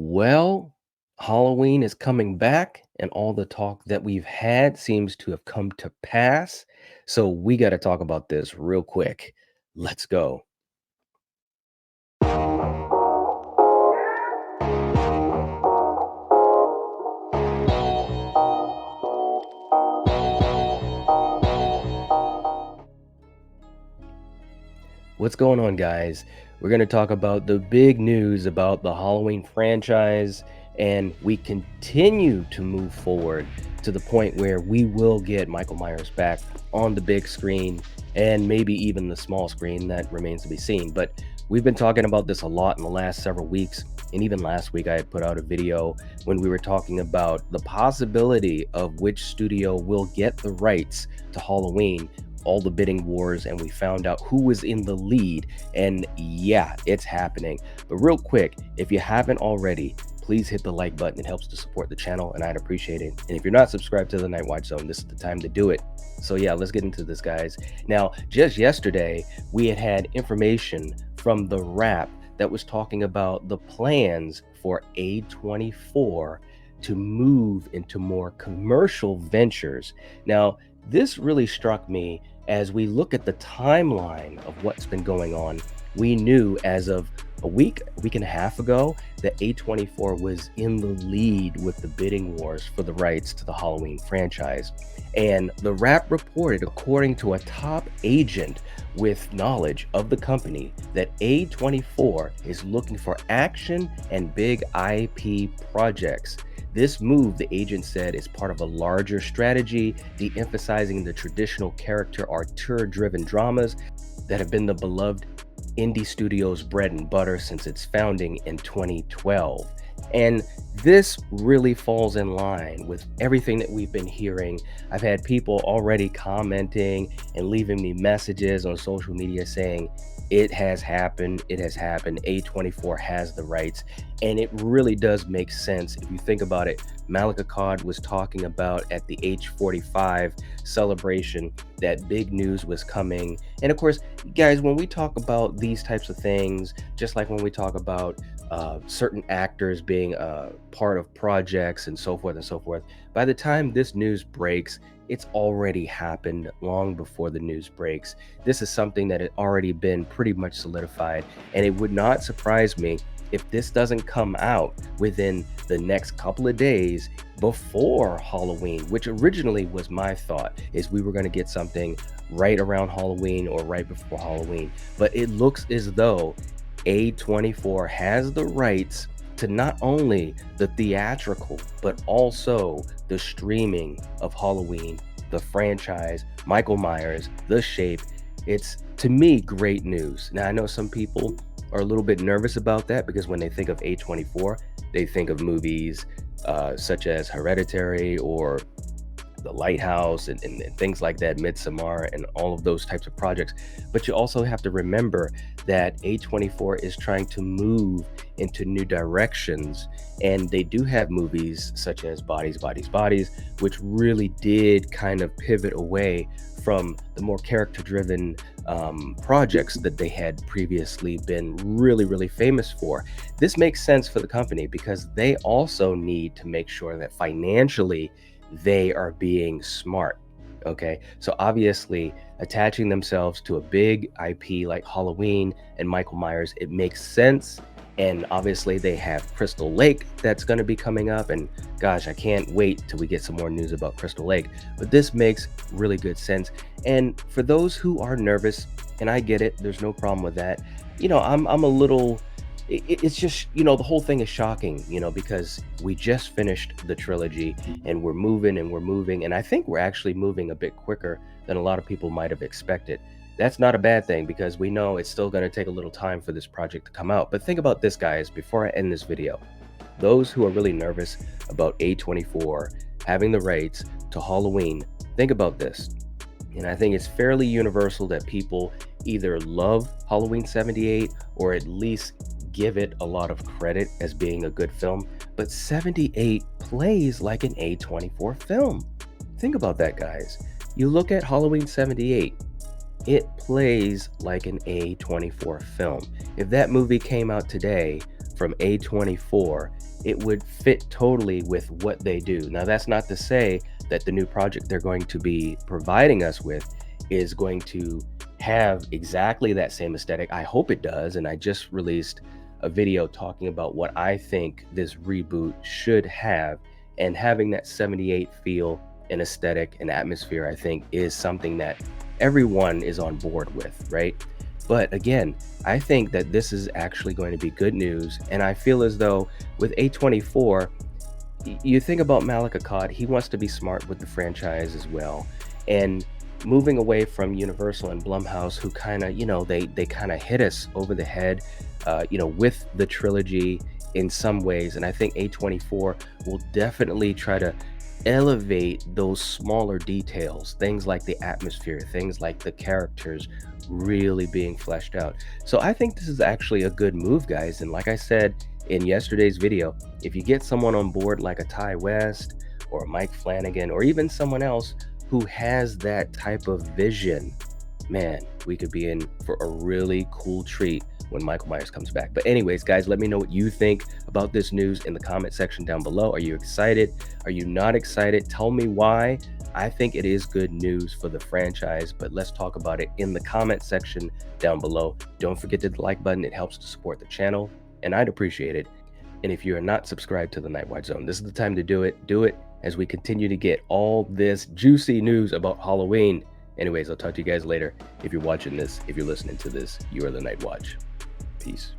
Well, Halloween is coming back, and all the talk that we've had seems to have come to pass. So we got to talk about this real quick. Let's go. What's going on, guys? We're going to talk about the big news about the Halloween franchise, and we continue to move forward to the point where we will get Michael Myers back on the big screen and maybe even the small screen. That remains to be seen. But we've been talking about this a lot in the last several weeks. And even last week, I had put out a video when we were talking about the possibility of which studio will get the rights to Halloween, all the bidding wars, and we found out who was in the lead. And yeah, it's happening. But real quick, if you haven't already, please hit the like button. It helps to support the channel and I'd appreciate it. And if you're not subscribed to the Night Watch Zone, this is the time to do it. So yeah, let's get into this, guys. Now, just yesterday, we had information from the Wrap that was talking about the plans for A24 to move into more commercial ventures. Now, this really struck me as we look at the timeline of what's been going on. We knew as of a week and a half ago, that A24 was in the lead with the bidding wars for the rights to the Halloween franchise. And the Wrap reported, according to a top agent with knowledge of the company, that A24 is looking for action and big IP projects. This move, the agent said, is part of a larger strategy, de-emphasizing the traditional character auteur-driven dramas that have been the beloved indie studio's bread and butter since its founding in 2012. And this really falls in line with everything that we've been hearing. I've had people already commenting and leaving me messages on social media saying, it has happened, A24 has the rights. And it really does make sense if you think about it. Malika Akkad was talking about at the H45 celebration that big news was coming. And of course, guys, when we talk about these types of things, just like when we talk about certain actors being part of projects and so forth, by the time this news breaks, it's already happened long before the news breaks. This is something that had already been pretty much solidified, and it would not surprise me if this doesn't come out within the next couple of days before Halloween, which originally was my thought, is we were going to get something right around Halloween or right before Halloween. But it looks as though A24 has the rights to not only the theatrical, but also the streaming of Halloween, the franchise, Michael Myers, The Shape. It's, to me, great news. Now, I know some people are a little bit nervous about that because when they think of A24, they think of movies such as Hereditary or The Lighthouse and things like that, Midsommar, and all of those types of projects. But you also have to remember that A24 is trying to move into new directions, and they do have movies such as Bodies, which really did kind of pivot away from the more character-driven projects that they had previously been really famous for. This makes sense for the company because they also need to make sure that financially they are being smart. Okay, so obviously attaching themselves to a big IP like Halloween and Michael Myers, it makes sense. And obviously they have Crystal Lake that's going to be coming up, and gosh, I can't wait till we get some more news about Crystal Lake. But this makes really good sense. And for those who are nervous, and I get it, there's no problem with that. I'm a little, it's just, the whole thing is shocking, because we just finished the trilogy and we're moving, and I think we're actually moving a bit quicker than a lot of people might have expected. That's not a bad thing because we know it's still going to take a little time for this project to come out. But think about this, guys, before I end this video. Those who are really nervous about A24 having the rights to Halloween, think about this. And I think it's fairly universal that people either love Halloween 78 or at least give it a lot of credit as being a good film. But 78 plays like an A24 film. Think about that, guys. You look at Halloween 78. It plays like an A24 film. If that movie came out today from A24, it would fit totally with what they do. Now, that's not to say that the new project they're going to be providing us with is going to have exactly that same aesthetic. I hope it does. And I just released a video talking about what I think this reboot should have. And having that 78 feel and aesthetic and atmosphere, I think, is something that everyone is on board with, right? But again, I think that this is actually going to be good news. And I feel as though with A24, you think about Malek Akkad, he wants to be smart with the franchise as well. And moving away from Universal and Blumhouse, who kind of, they kind of hit us over the head, with the trilogy in some ways. And I think A24 will definitely try to elevate those smaller details, things like the atmosphere, things like the characters really being fleshed out. So I think this is actually a good move, guys. And like I said in yesterday's video, if you get someone on board like a Ty West or a Mike Flanagan or even someone else who has that type of vision, man, we could be in for a really cool treat when Michael Myers comes back. But anyways, guys, let me know what you think about this news in the comment section down below. Are you excited? Are you not excited? Tell me why. I think it is good news for the franchise, but let's talk about it in the comment section down below. Don't forget to hit the like button. It helps to support the channel, and I'd appreciate it. And if you are not subscribed to the Nightwatch Zone, this is the time to do it. Do it as we continue to get all this juicy news about Halloween. Anyways, I'll talk to you guys later. If you're watching this, if you're listening to this, you are the Nightwatch. Peace.